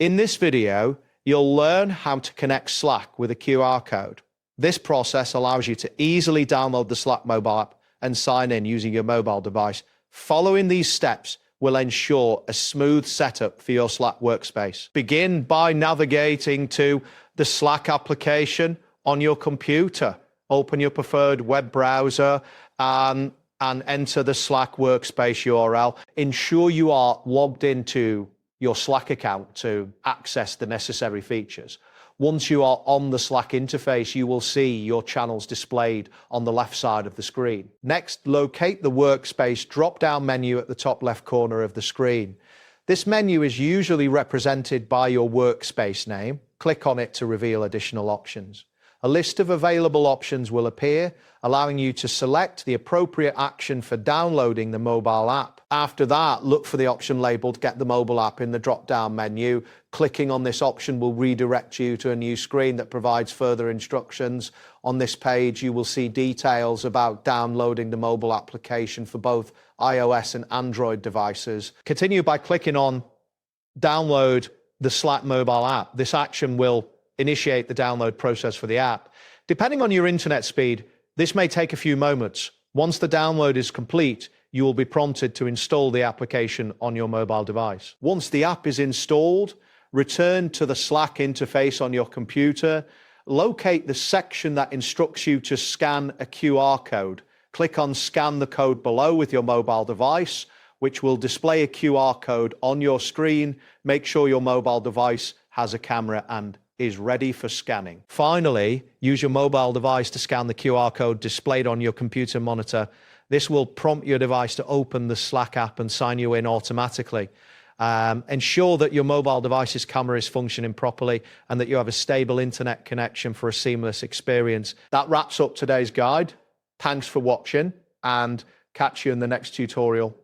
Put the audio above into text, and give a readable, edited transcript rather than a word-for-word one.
In this video, you'll learn how to connect Slack with a QR code. This process allows you to easily download the Slack mobile app and sign in using your mobile device. Following these steps will ensure a smooth setup for your Slack workspace. Begin by navigating to the Slack application on your computer. Open your preferred web browser and enter the Slack workspace URL. Ensure you are logged into your Slack account to access the necessary features. Once you are on the Slack interface, you will see your channels displayed on the left side of the screen. Next, locate the workspace drop-down menu at the top left corner of the screen. This menu is usually represented by your workspace name. Click on it to reveal additional options. A list of available options will appear, allowing you to select the appropriate action for downloading the mobile app. After that, look for the option labeled Get the Mobile App in the drop-down menu. Clicking on this option will redirect you to a new screen that provides further instructions. On this page, you will see details about downloading the mobile application for both iOS and Android devices. Continue by clicking on Download the Slack mobile app. This action will initiate the download process for the app. Depending on your internet speed, this may take a few moments. Once the download is complete, you will be prompted to install the application on your mobile device. Once the app is installed, return to the Slack interface on your computer. Locate the section that instructs you to scan a QR code. Click on Scan the code below with your mobile device, which will display a QR code on your screen. Make sure your mobile device has a camera and is ready for scanning. Finally, use your mobile device to scan the QR code displayed on your computer monitor. This will prompt your device to open the Slack app and sign you in automatically. Ensure that your mobile device's camera is functioning properly and that you have a stable internet connection for a seamless experience. That wraps up today's guide. Thanks for watching and catch you in the next tutorial.